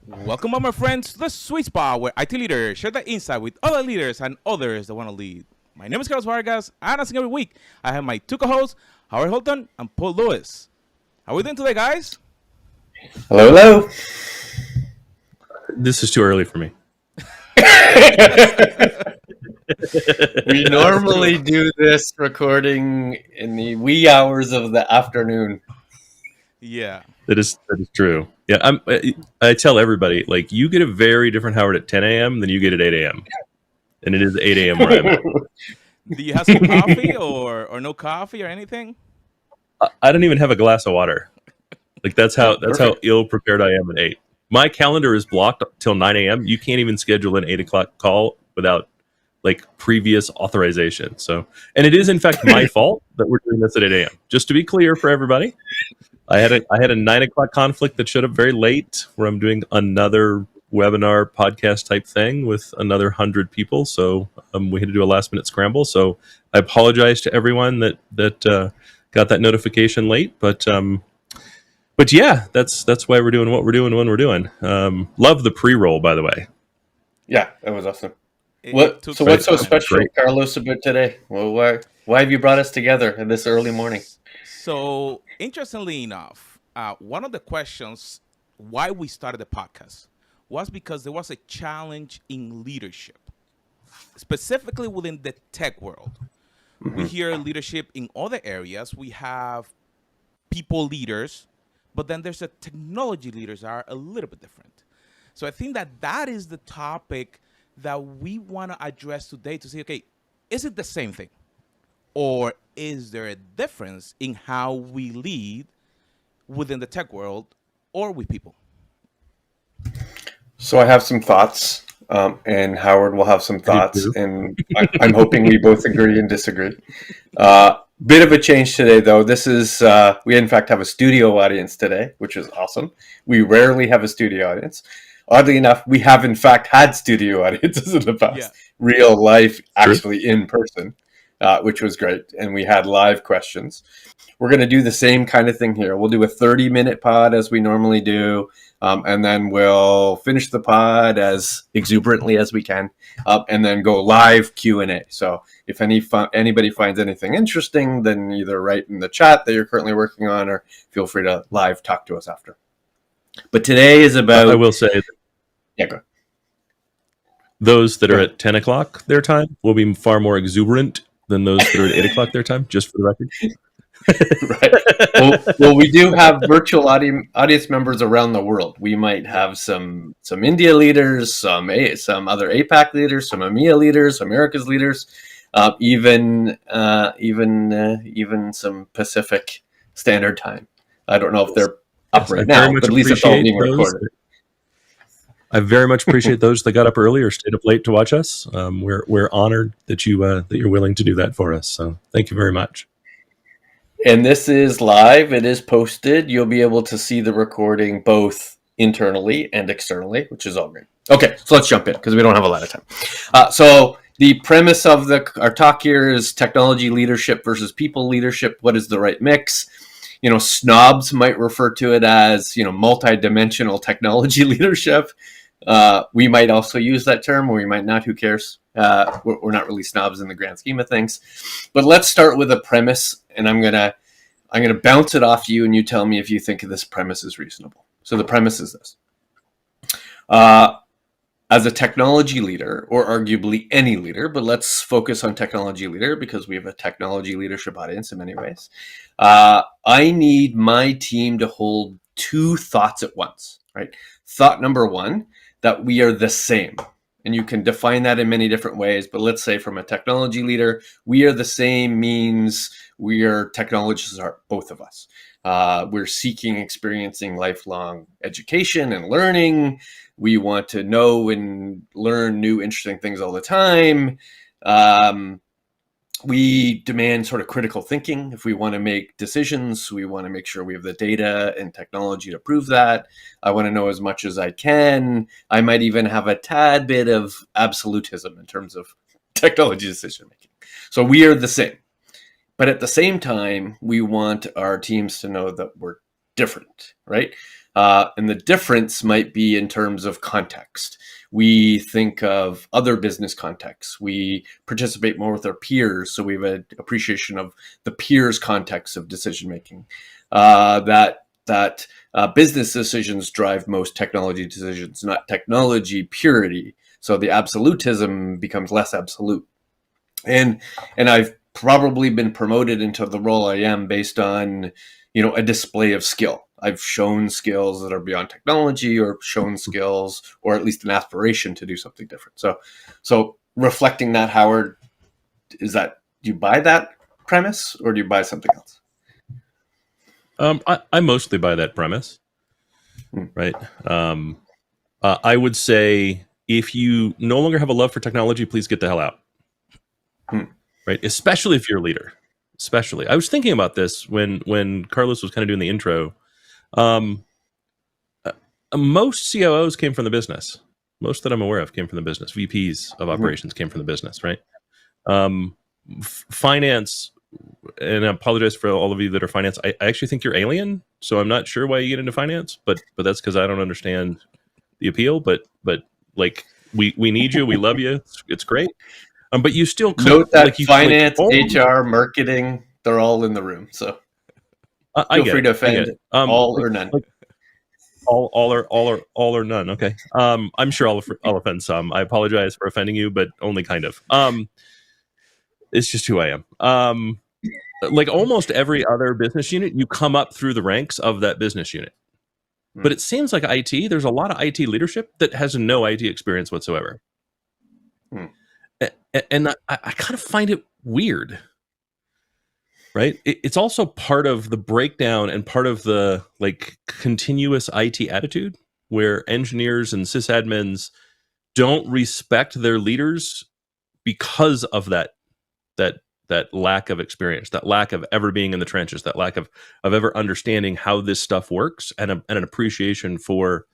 Welcome, my friends, to the sweet spot where IT leaders share their insight with other leaders and others that want to lead. My name is Carlos Vargas, and as in every week, I have my two co-hosts, Howard Holton and Paul Lewis. How are we doing today, guys? Hello, hello. This is too early for me. We normally do this recording in the wee hours of the afternoon. Yeah. That is true. Yeah, I tell everybody, like, you get a very different Howard at 10 a.m. than you get at 8 a.m. And it is 8 a.m. where I'm at. Do you have some coffee or no coffee or anything? I don't even have a glass of water. Like, that's how ill prepared I am at 8. My calendar is blocked till 9 a.m. You can't even schedule an 8 o'clock call without like previous authorization. So, and it is in fact my fault that we're doing this at 8 a.m. Just to be clear for everybody, I had a 9 o'clock conflict that showed up very late, where I'm doing another webinar podcast type thing with another 100 people. So we had to do a last minute scramble. So I apologize to everyone that got that notification late, but yeah, that's why we're doing what we're doing when we're doing. Love the pre-roll, by the way. Yeah, that was awesome. It What's took so some time. special, Great. Carlos, about today? Well, why have you brought us together in this early morning? So, interestingly enough, one of the questions why we started the podcast was because there was a challenge in leadership, specifically within the tech world. We hear leadership in other areas. We have people leaders, but then there's a technology leaders that are a little bit different. So I think that is the topic that we want to address today to say, okay, is it the same thing? Or is there a difference in how we lead within the tech world or with people? So I have some thoughts, and Howard will have some thoughts, too. and I'm hoping we both agree and disagree. Bit of a change today, though. This is we in fact have a studio audience today, which is awesome. We rarely have a studio audience. Oddly enough, we have in fact had studio audiences in the past, Yeah. real life, True. actually in person, which was great, and we had live questions. We're going to do the same kind of thing here. We'll do a 30-minute pod as we normally do, and then we'll finish the pod as exuberantly as we can, and then go live Q&A. So if anybody finds anything interesting, then either write in the chat that you're currently working on, or feel free to live talk to us after. But today is about... I will say that Yeah, go ahead. those that are at 10 o'clock their time will be far more exuberant than those that are at 8 o'clock their time, just for the record. Right. Well, we do have virtual audience members around the world. We might have some India leaders, some other APAC leaders, some EMEA leaders, America's leaders, even some Pacific Standard Time. I don't know if they're up Yes, right I now, very much but at least it's all appreciate being those. recorded. I very much appreciate those that got up early or stayed up late to watch us. We're honored that you're willing to do that for us. So thank you very much. And this is live. It is posted. You'll be able to see the recording both internally and externally, which is all great. Okay, so let's jump in because we don't have a lot of time. So the premise of our talk here is technology leadership versus people leadership. What is the right mix? Snobs might refer to it as, multi-dimensional technology leadership. We might also use that term, or we might not. Who cares? We're not really snobs in the grand scheme of things. But let's start with a premise, and I'm gonna bounce it off you, and you tell me if you think this premise is reasonable. So the premise is this: as a technology leader, or arguably any leader, but let's focus on technology leader because we have a technology leadership audience in many ways. I need my team to hold two thoughts at once, right? Thought number one, that we are the same. And you can define that in many different ways, but let's say from a technology leader, we are the same means we are technologists, are both of us. We're experiencing lifelong education and learning. We want to know and learn new interesting things all the time. We demand sort of critical thinking. If we want to make decisions, we want to make sure we have the data and technology to prove that. I want to know as much as I can. I might even have a tad bit of absolutism in terms of technology decision making. So we are the same. But at the same time, we want our teams to know that we're different, right? And the difference might be in terms of context. We think of other business contexts. We participate more with our peers, so we have an appreciation of the peers' context of decision making. That business decisions drive most technology decisions, not technology purity. So the absolutism becomes less absolute. And I've probably been promoted into the role I am based on, a display of skill. I've shown skills that are beyond technology, or shown skills, or at least an aspiration to do something different. So reflecting that, Howard, do you buy that premise, or do you buy something else? I mostly buy that premise, right? I would say if you no longer have a love for technology, please get the hell out, right? Especially if you're a leader. Especially, I was thinking about this when Carlos was kind of doing the intro. Most COOs came from the business. Most that I'm aware of came from the business. VPs of operations came from the business, right? Finance, and I apologize for all of you that are finance. I actually think you're alien, so I'm not sure why you get into finance, but that's because I don't understand the appeal. But like we need you, we love you. It's great. But you still note that finance, HR, marketing, they're all in the room. So feel free to offend all or none. All or none. Okay. I'm sure I'll offend some. I apologize for offending you, but only kind of. It's just who I am. Like almost every other business unit, you come up through the ranks of that business unit. But it seems like IT, there's a lot of IT leadership that has no IT experience whatsoever. And I kind of find it weird, right? It's also part of the breakdown and part of the like continuous IT attitude where engineers and sysadmins don't respect their leaders because of that lack of experience, that lack of ever being in the trenches, that lack of ever understanding how this stuff works, and an appreciation for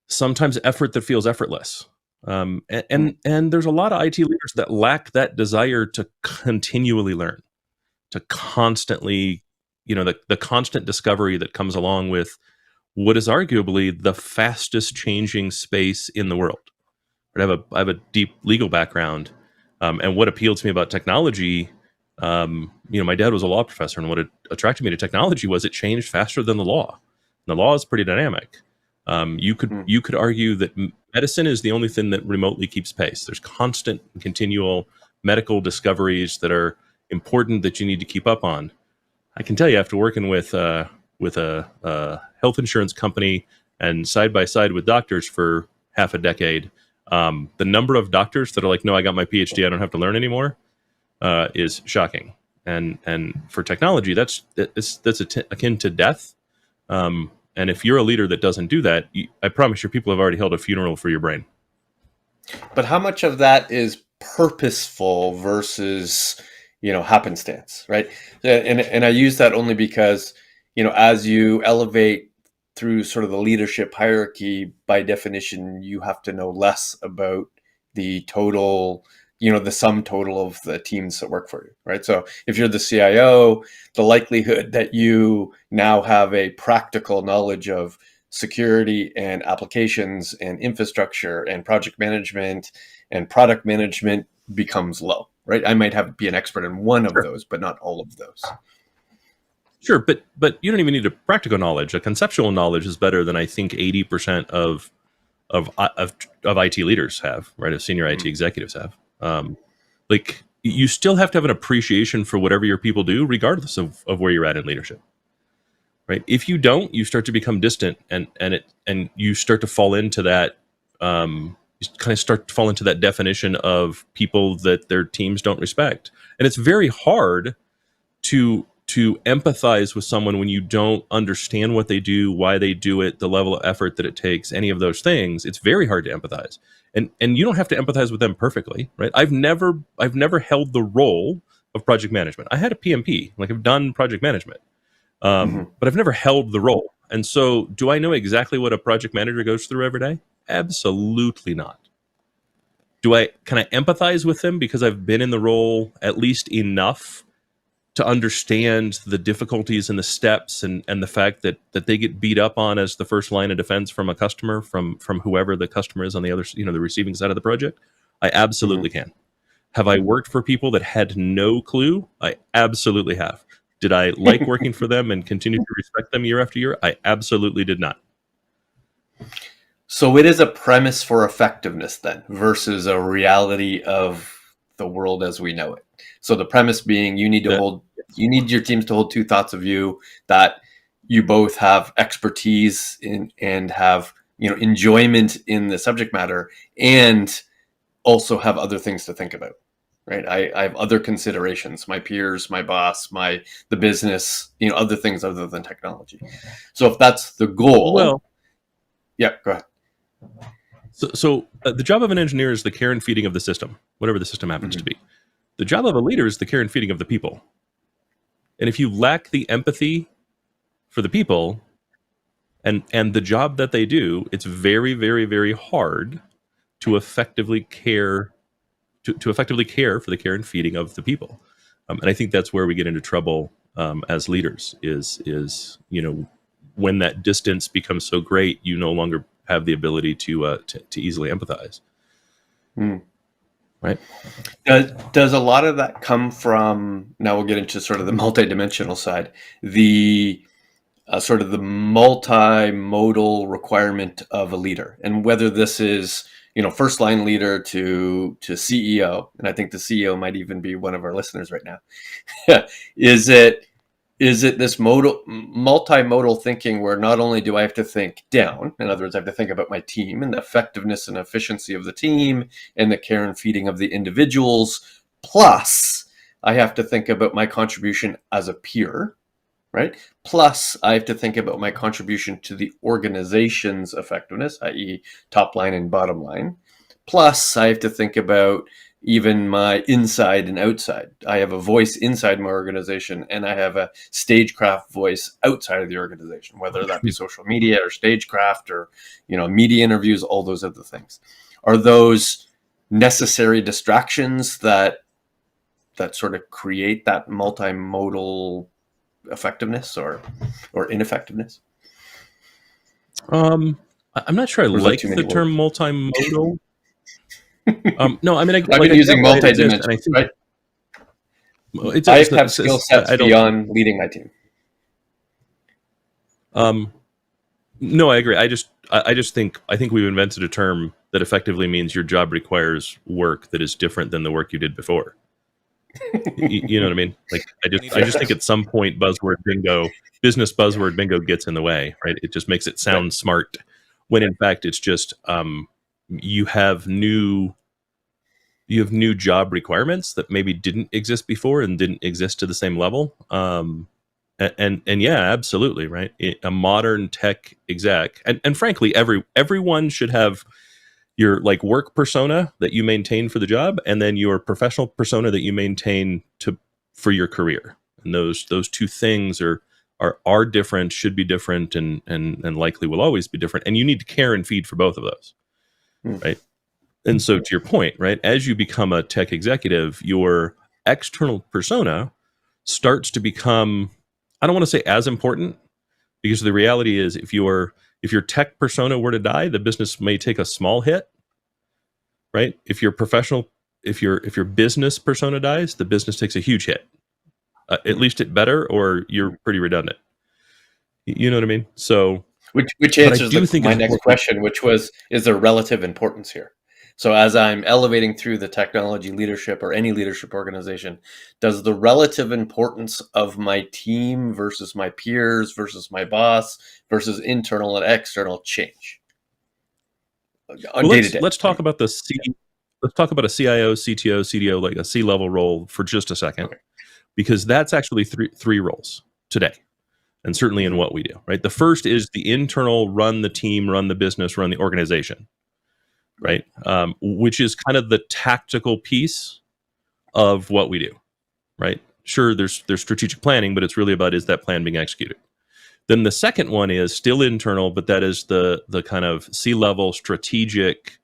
sometimes effort that feels effortless. And there's a lot of IT leaders that lack that desire to continually learn, to constantly, the constant discovery that comes along with what is arguably the fastest changing space in the world. I have a deep legal background, and what appealed to me about technology, my dad was a law professor, and what attracted me to technology was it changed faster than the law. And the law is pretty dynamic. You could argue that medicine is the only thing that remotely keeps pace. There's constant and continual medical discoveries that are important that you need to keep up on. I can tell you, after working with a health insurance company and side by side with doctors for half a decade, the number of doctors that are like, no, I got my PhD, I don't have to learn anymore, is shocking. And for technology, that's akin to death. And if you're a leader that doesn't do that, I promise you, people have already held a funeral for your brain. But how much of that is purposeful versus, happenstance, right? And I use that only because, as you elevate through sort of the leadership hierarchy, by definition, you have to know less about the total, the sum total of the teams that work for you, right? So if you're the CIO, the likelihood that you now have a practical knowledge of security and applications and infrastructure and project management and product management becomes low, right? I might be an expert in one of those, but not all of those. Sure, but you don't even need a practical knowledge. A conceptual knowledge is better than I think 80% of IT leaders have, right? Of senior IT executives have. Like you still have to have an appreciation for whatever your people do, regardless of where you're at in leadership, right? If you don't, you start to become distant, and you start to fall into that. You kind of start to fall into that definition of people that their teams don't respect, and it's very hard to empathize with someone when you don't understand what they do, why they do it, the level of effort that it takes, any of those things. It's very hard to empathize. And you don't have to empathize with them perfectly, right? I've never held the role of project management. I had a PMP, like I've done project management, but I've never held the role. And so do I know exactly what a project manager goes through every day? Absolutely not. Can I empathize with them because I've been in the role at least enough to understand the difficulties and the steps and the fact that they get beat up on as the first line of defense from a customer, from whoever the customer is on the other, the receiving side of the project, I absolutely can. Have I worked for people that had no clue? I absolutely have. Did I like working for them and continue to respect them year after year? I absolutely did not. So it is a premise for effectiveness then versus a reality of the world as we know it. So the premise being you need your teams to hold two thoughts of you, that you both have expertise in and have, enjoyment in the subject matter, and also have other things to think about. Right. I have other considerations, my peers, my boss, the business, other things other than technology. So if that's the goal, well, yeah, go ahead. So the job of an engineer is the care and feeding of the system, whatever the system happens to be. The job of a leader is the care and feeding of the people. And if you lack the empathy for the people and the job that they do, it's very, very, very hard to effectively care to effectively care for the care and feeding of the people. And I think that's where we get into trouble as leaders is when that distance becomes so great, you no longer have the ability to easily empathize. Right. Does a lot of that come from, now we'll get into sort of the multidimensional side, the sort of the multimodal requirement of a leader, and whether this is, first line leader to CEO, and I think the CEO might even be one of our listeners right now. Is it this multimodal thinking where not only do I have to think down, in other words, I have to think about my team and the effectiveness and efficiency of the team and the care and feeding of the individuals, plus I have to think about my contribution as a peer, right? Plus I have to think about my contribution to the organization's effectiveness, i.e. top line and bottom line. Plus I have to think about even my inside and outside. I have a voice inside my organization and I have a stagecraft voice outside of the organization, whether that be social media or stagecraft or, media interviews, all those other things. Are those necessary distractions that sort of create that multimodal effectiveness or ineffectiveness? I'm not sure I like the term multimodal. No, I mean, I've been using multidimensional, right? I have to have skill sets beyond leading my team. No, I agree. I think we've invented a term that effectively means your job requires work that is different than the work you did before. You know what I mean? Like, I just think at some point business buzzword bingo gets in the way, right? It just makes it sound smart, when in fact it's just you have new job requirements that maybe didn't exist before and didn't exist to the same level. And yeah, absolutely, right. A modern tech exec, and frankly, everyone should have your work persona that you maintain for the job, and then your professional persona that you maintain for your career. And those two things are different, should be different, and likely will always be different. And you need to care and feed for both of those, right? And so, to your point, right, as you become a tech executive, your external persona starts to become, I don't want to say as important, because the reality is if your tech persona were to die, the business may take a small hit, right? If your business persona dies, the business takes a huge hit. At least it better, or you're pretty redundant. You know what I mean? So, which answers my next question, which was, is there relative importance here? So as I'm elevating through the technology leadership or any leadership organization, does the relative importance of my team versus my peers versus my boss versus internal and external change? Let's talk about a CIO, CTO, CDO, like a C-level role for just a second, because that's actually three roles today, and certainly in what we do, right? The first is the internal, run the team, run the business, run the organization, right? Which is kind of the tactical piece of what we do, right? Sure, there's strategic planning, but it's really about, is that plan being executed? Then the second one is still internal, but that is the kind of C-level strategic,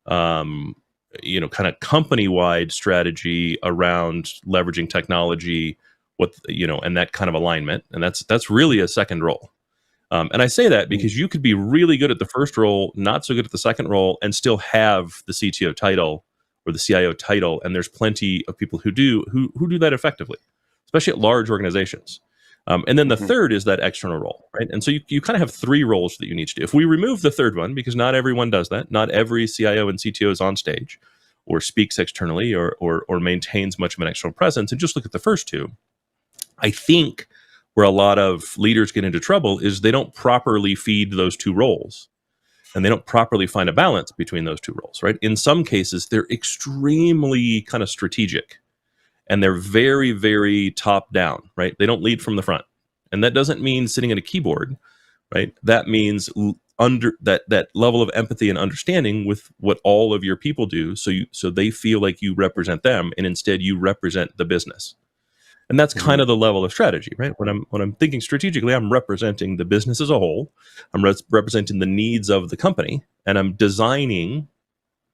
kind of company-wide strategy around leveraging technology and that kind of alignment. And that's really a second role. And I say that because you could be really good at the first role, not so good at the second role, and still have the CTO title or the CIO title. And there's plenty of people who do that effectively, especially at large organizations. And then the third is that external role, right? And so you kind of have three roles that you need to do. If we remove the third one, because not everyone does that, not every CIO and CTO is on stage or speaks externally or maintains much of an external presence, and just look at the first two, I think where a lot of leaders get into trouble is they don't properly feed those two roles, and they don't properly find a balance between those two roles, right? In some cases, they're extremely kind of strategic, and they're very, very top down, right? They don't lead from the front. And that doesn't mean sitting at a keyboard, right? That means under that level of empathy and understanding with what all of your people do, so they feel like you represent them, and instead you represent the business. And that's kind of the level of strategy, right? When I'm thinking strategically, I'm representing the business as a whole. I'm representing the needs of the company, and I'm designing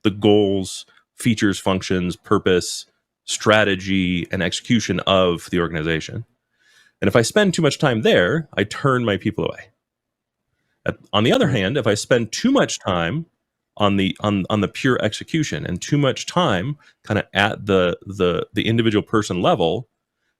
the goals, features, functions, purpose, strategy, and execution of the organization. And if I spend too much time there, I turn my people away. On the other hand, if I spend too much time on the pure execution and too much time kind of at the individual person level,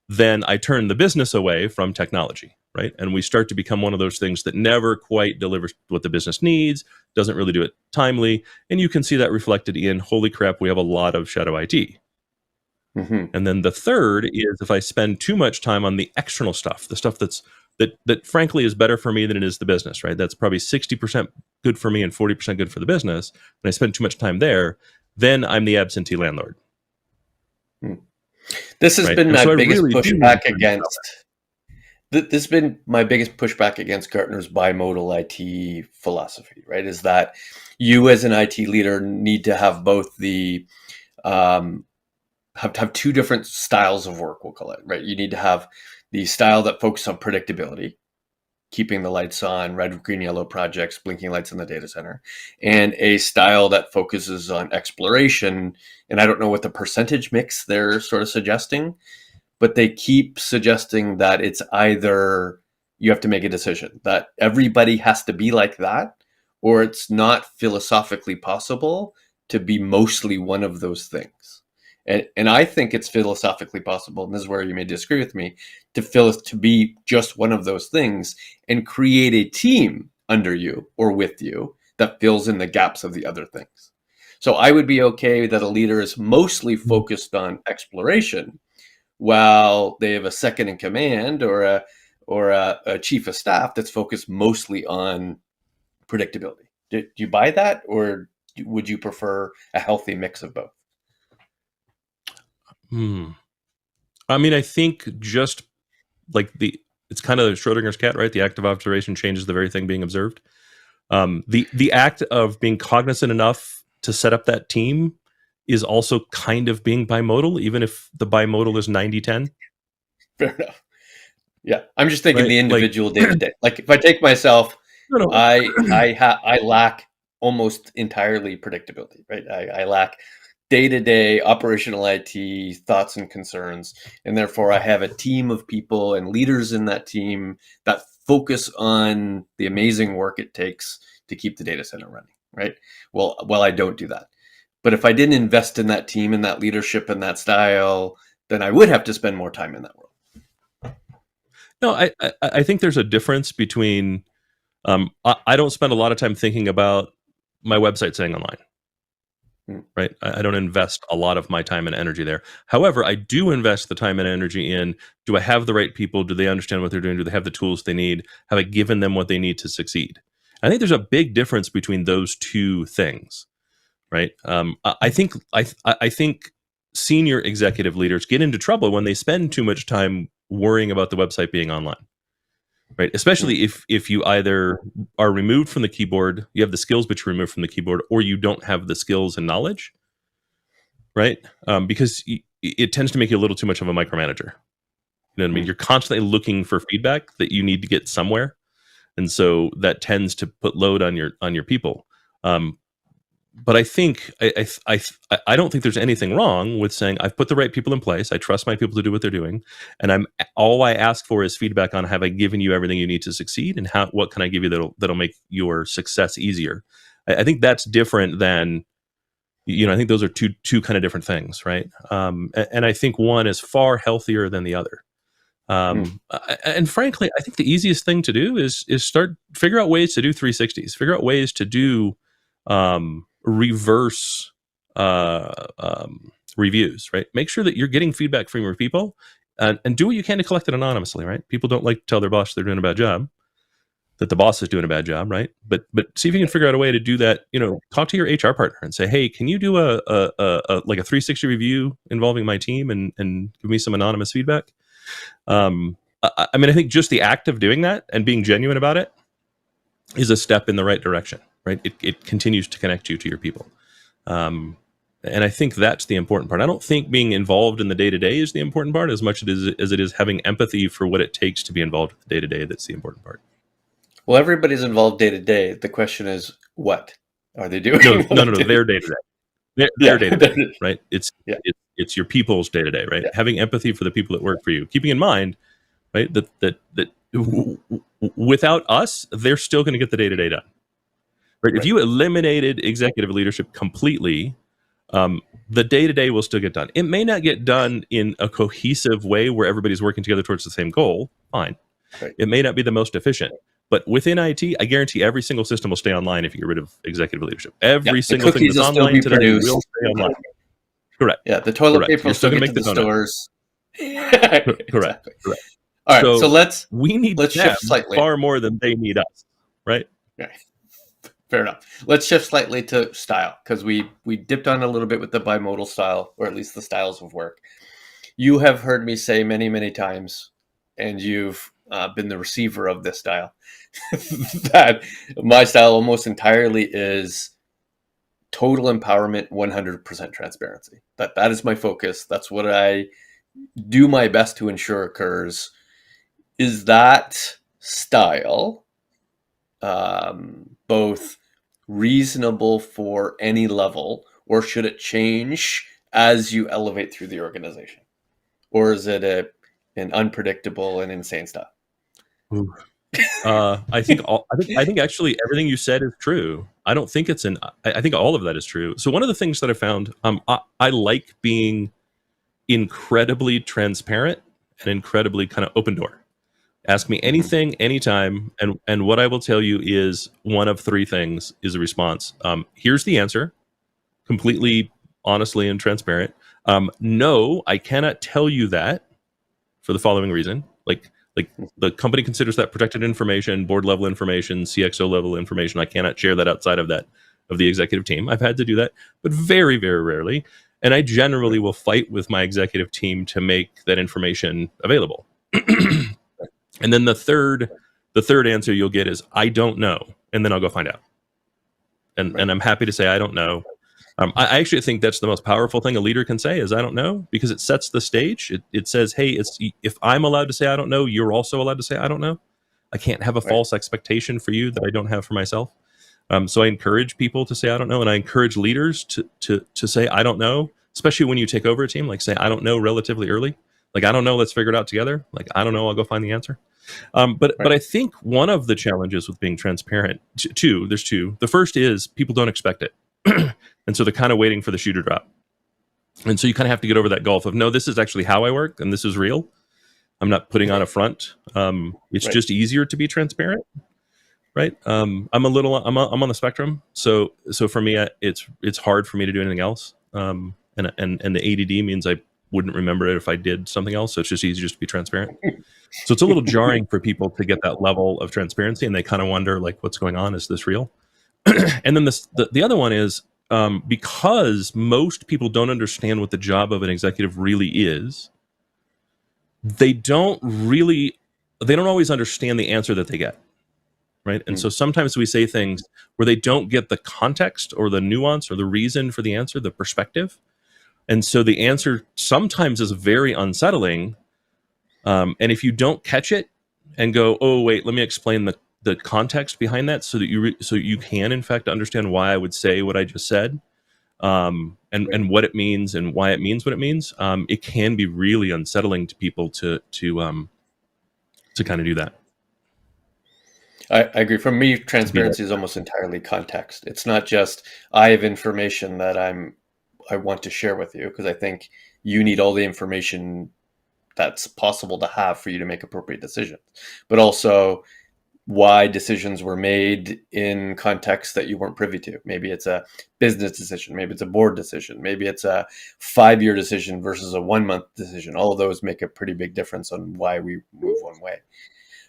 then I turn the business away from technology, right? And we start to become one of those things that never quite delivers what the business needs, doesn't really do it timely. And you can see that reflected in, holy crap, we have a lot of shadow IT. And then the third is if I spend too much time on the external stuff, the stuff that frankly is better for me than it is the business, right? That's probably 60% good for me and 40% good for the business. And I spend too much time there, then I'm the absentee landlord. This has been my biggest pushback against. This has been my biggest pushback against Gartner's bimodal IT philosophy. Right, is that you as an IT leader need to have both the have two different styles of work. We'll call it, right. You need to have the style that focuses on predictability, keeping the lights on, red, green, yellow projects, blinking lights in the data center, and a style that focuses on exploration. And I don't know what the percentage mix they're sort of suggesting, but they keep suggesting that it's either you have to make a decision that everybody has to be like that, or it's not philosophically possible to be mostly one of those things. And I think it's philosophically possible, and this is where you may disagree with me, to be just one of those things and create a team under you or with you that fills in the gaps of the other things. So I would be okay that a leader is mostly focused on exploration while they have a second in command or a chief of staff that's focused mostly on predictability. Do you buy that, or would you prefer a healthy mix of both? I mean, I think just like it's kind of Schrodinger's cat, right? The act of observation changes the very thing being observed. The act of being cognizant enough to set up that team is also kind of being bimodal, even if the bimodal is 90-10. Fair enough. Yeah, I'm just thinking the individual day to day. Like if I take myself, I lack almost entirely predictability, right? I lack day-to-day operational IT thoughts and concerns, and therefore I have a team of people and leaders in that team that focus on the amazing work it takes to keep the data center running, right? Well, I don't do that. But if I didn't invest in that team and that leadership and that style, then I would have to spend more time in that world. No, I think there's a difference between, I don't spend a lot of time thinking about my website staying online. Right. I don't invest a lot of my time and energy there. However, I do invest the time and energy in, do I have the right people? Do they understand what they're doing? Do they have the tools they need? Have I given them what they need to succeed? I think there's a big difference between those two things. Right. I think senior executive leaders get into trouble when they spend too much time worrying about the website being online. Right, especially if you either are removed from the keyboard, you have the skills, but you're removed from the keyboard, or you don't have the skills and knowledge, right? Because it tends to make you a little too much of a micromanager. You know what I mean? You're constantly looking for feedback that you need to get somewhere, and so that tends to put load on your people. but I think I don't think there's anything wrong with saying I've put the right people in place. I trust my people to do what they're doing, and all I ask for is feedback on have I given you everything you need to succeed, and what can I give you that'll make your success easier. I think that's different than, I think those are two kind of different things, right? And I think one is far healthier than the other. And frankly, I think the easiest thing to do is figure out ways to do 360s, figure out ways to do reverse reviews, right? Make sure that you're getting feedback from your people, and do what you can to collect it anonymously, right? People don't like to tell their boss they're doing a bad job, that the boss is doing a bad job, right? But see if you can figure out a way to do that. Talk to your HR partner and say, hey, can you do a 360 review involving my team and give me some anonymous feedback? I think just the act of doing that and being genuine about it is a step in the right direction, right? It continues to connect you to your people. And I think that's the important part. I don't think being involved in the day-to-day is the important part as much as it is having empathy for what it takes to be involved with the day-to-day. That's the important part. Well, everybody's involved day to day. The question is, what are they doing? No. Their day to day. Their day to day, right? It's your people's day to day, right? Yeah. Having empathy for the people that work for you, keeping in mind, right, that without us, they're still going to get the day to day done. Right? If you eliminated executive leadership completely, the day to day will still get done. It may not get done in a cohesive way where everybody's working together towards the same goal. Fine. Right. It may not be the most efficient. But within IT, I guarantee every single system will stay online if you get rid of executive leadership. Every single thing that's online today will stay online. Correct. Yeah, the toilet paper will still get to the stores. Correct. Exactly. Correct. All right, so let's shift slightly. Far more than they need us, right? Okay. Fair enough. Let's shift slightly to style, because we dipped on a little bit with the bimodal style, or at least the styles of work. You have heard me say many, many times, and you've been the receiver of this style, that my style almost entirely is total empowerment, 100% transparency. That is my focus. That's what I do my best to ensure occurs. Is that style both reasonable for any level, or should it change as you elevate through the organization? Or is it an unpredictable and insane style? I think actually everything you said is true. I don't think I think all of that is true. So one of the things that I found, I like being incredibly transparent and incredibly kind of open door. Ask me anything, anytime, and what I will tell you is one of three things is a response. Here's the answer, completely honestly and transparent. No, I cannot tell you that for the following reason. Like the company considers that protected information, board level information, CXO level information. I cannot share that outside of the executive team. I've had to do that, but very, very rarely. And I generally will fight with my executive team to make that information available. And then the third answer you'll get is I don't know, and then I'll go find out. And I'm happy to say I don't know. I actually think that's the most powerful thing a leader can say is I don't know, because it sets the stage. It says, hey, if I'm allowed to say I don't know, you're also allowed to say I don't know. I can't have a false expectation for you that I don't have for myself. So I encourage people to say I don't know, and I encourage leaders to say I don't know, especially when you take over a team. Like say I don't know relatively early. Like I don't know, let's figure it out together. Like I don't know, I'll go find the answer. But I think one of the challenges with being transparent, there's two. The first is people don't expect it. And so they're kind of waiting for the shoe to drop. And so you kind of have to get over that gulf of, no, this is actually how I work, and this is real. I'm not putting on a front. It's just easier to be transparent, right? I'm on the spectrum, so for me, it's hard for me to do anything else. And the ADD means I wouldn't remember it if I did something else. So it's just easier just to be transparent. So it's a little jarring for people to get that level of transparency, and they kind of wonder, like, what's going on? Is this real? And then the other one is, because most people don't understand what the job of an executive really is, they don't always understand the answer that they get, right? And so sometimes we say things where they don't get the context or the nuance or the reason for the answer, the perspective. And so the answer sometimes is very unsettling. And if you don't catch it and go, oh, wait, let me explain the context behind that, so that you can in fact understand why I would say what I just said, and what it means and why it means what it means, it can be really unsettling to people to kind of do that. I agree. For me, transparency is almost entirely context. It's not just I have information that I want to share with you, because I think you need all the information that's possible to have for you to make appropriate decisions, but also why decisions were made in context that you weren't privy to. Maybe it's a business decision, maybe it's a board decision, maybe it's a 5-year decision versus a 1-month decision. All of those make a pretty big difference on why we move one way.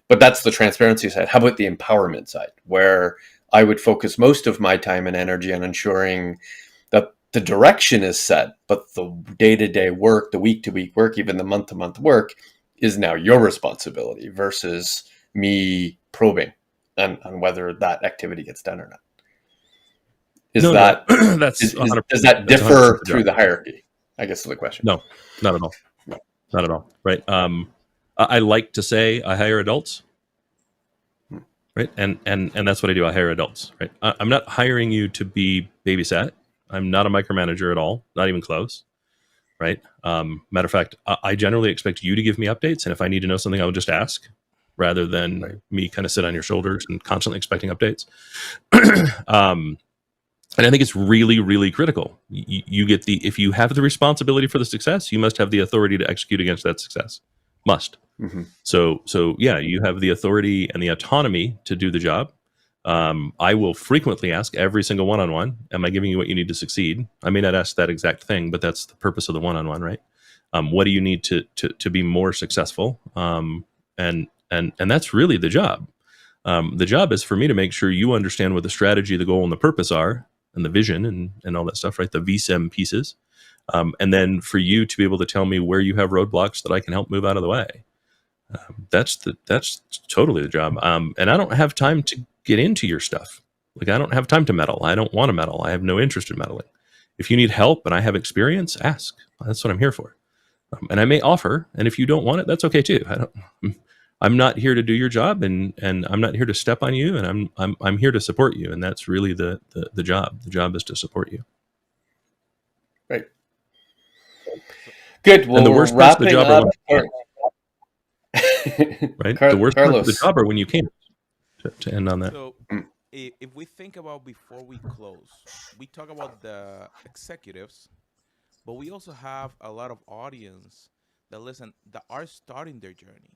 But that's the transparency side. How about the empowerment side, where I would focus most of my time and energy on ensuring that the direction is set, but the day-to-day work, the week-to-week work, even the month-to-month work is now your responsibility, versus me probing on whether that activity gets done or not. Does that differ through the hierarchy? I guess is the question. No, not at all. Not at all. Right. I like to say I hire adults. Right. And that's what I do. I hire adults. Right. I'm not hiring you to be babysat. I'm not a micromanager at all. Not even close. Right. Matter of fact, I generally expect you to give me updates. And if I need to know something, I will just ask, rather than me kind of sit on your shoulders and constantly expecting updates. And I think it's really, really critical. You get if you have the responsibility for the success, you must have the authority to execute against that success. Must. Mm-hmm. So yeah, you have the authority and the autonomy to do the job. I will frequently ask every single one-on-one, am I giving you what you need to succeed? I may not ask that exact thing, but that's the purpose of the one-on-one, right? What do you need to be more successful? And that's really the job. The job is for me to make sure you understand what the strategy, the goal, and the purpose are, and the vision and all that stuff, right? The VSEM pieces. And then for you to be able to tell me where you have roadblocks that I can help move out of the way. That's totally the job. And I don't have time to get into your stuff. Like, I don't have time to meddle. I don't want to meddle. I have no interest in meddling. If you need help and I have experience, ask. That's what I'm here for. And I may offer, and if you don't want it, that's okay too. I'm not here to do your job, and I'm not here to step on you, and I'm here to support you, and that's really the job. The job is to support you. Right. Good. Well, and the worst parts of the job are right. The worst parts of the job are when you can't. To end on that. So, if we think about before we close, we talk about the executives, but we also have a lot of audience that are starting their journey.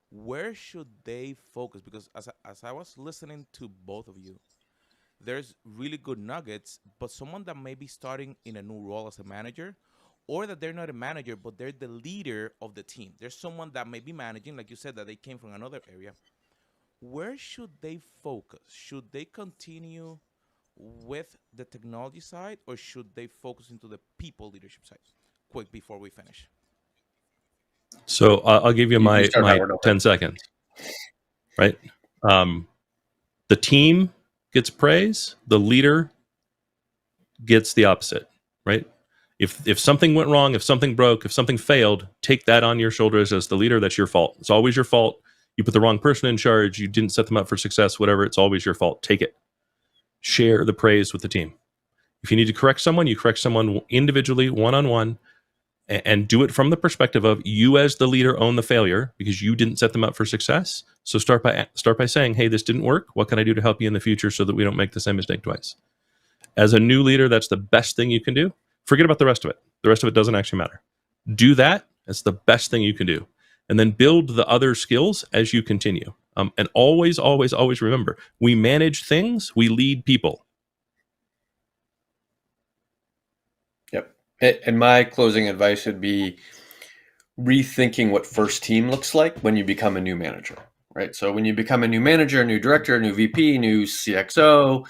Where should they focus? Because as I was listening to both of you, there's really good nuggets, but someone that may be starting in a new role as a manager, or that they're not a manager, but they're the leader of the team. There's someone that may be managing, like you said, that they came from another area. Where should they focus? Should they continue with the technology side, or should they focus into the people leadership side? Quick, before we finish. So I'll give you my 10 seconds, right? The team gets praise. The leader gets the opposite, right? If something went wrong, if something broke, if something failed, take that on your shoulders as the leader. That's your fault. It's always your fault. You put the wrong person in charge. You didn't set them up for success, whatever. It's always your fault. Take it. Share the praise with the team. If you need to correct someone, you correct someone individually, one-on-one, and do it from the perspective of you as the leader own the failure because you didn't set them up for success. So start by saying, hey, this didn't work. What can I do to help you in the future so that we don't make the same mistake twice? As a new leader, that's the best thing you can do. Forget about the rest of it. The rest of it doesn't actually matter. Do that. That's the best thing you can do. And then build the other skills as you continue. And always, always, always remember, we manage things, we lead people. Yep. And my closing advice would be rethinking what first team looks like when you become a new manager, right? So when you become a new manager, a new director, a new VP, new CXO,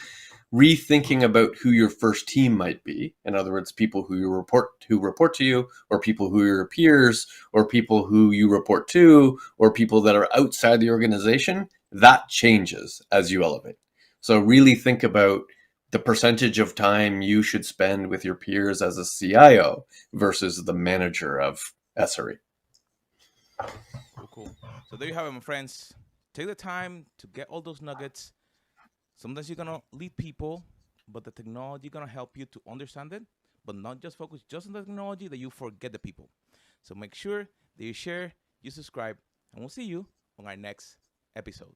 rethinking about who your first team might be. In other words, people who report to you, or people who are your peers, or people who you report to, or people that are outside the organization. That changes as you elevate. So really think about the percentage of time you should spend with your peers as a CIO versus the manager of SRE. Cool. So there you have it, my friends. take the time to get all those nuggets. Sometimes you're gonna lead people, but the technology gonna help you to understand it, but not just focus just on the technology that you forget the people. So make sure that you share, you subscribe, and we'll see you on our next episode.